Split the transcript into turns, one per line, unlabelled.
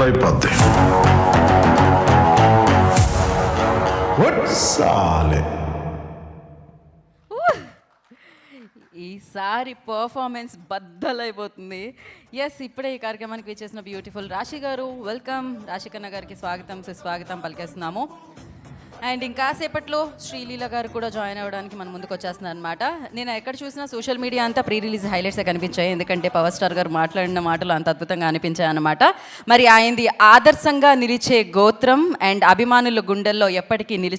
అయిపోద్ది. సాలే
ఈసారి పర్ఫార్మెన్స్ బద్దలైపోతుంది. ఎస్, ఇప్పుడే ఈ కార్యక్రమానికి విచ్చేసిన బ్యూటిఫుల్ రాశి గారు, వెల్కమ్. రాశి కన్న గారికి స్వాగతం సుస్వాగతం పలికేస్తున్నాము. అండ్ ఇంకాసేపట్లో శ్రీలీల గారు కూడా జాయిన్ అవ్వడానికి మన ముందుకు వచ్చేస్తున్నారు అనమాట. నేను ఎక్కడ చూసినా సోషల్ మీడియా అంతా ప్రీ రిలీజ్ హైలైట్సే కనిపించాయి, ఎందుకంటే పవర్ స్టార్ గారు మాట్లాడిన మాటలు అంత అద్భుతంగా అనిపించాయి అనమాట. మరి ఆయనది ఆదర్శంగా నిలిచే గోత్రం అండ్ అభిమానుల గుండెల్లో ఎప్పటికీ నిలిచి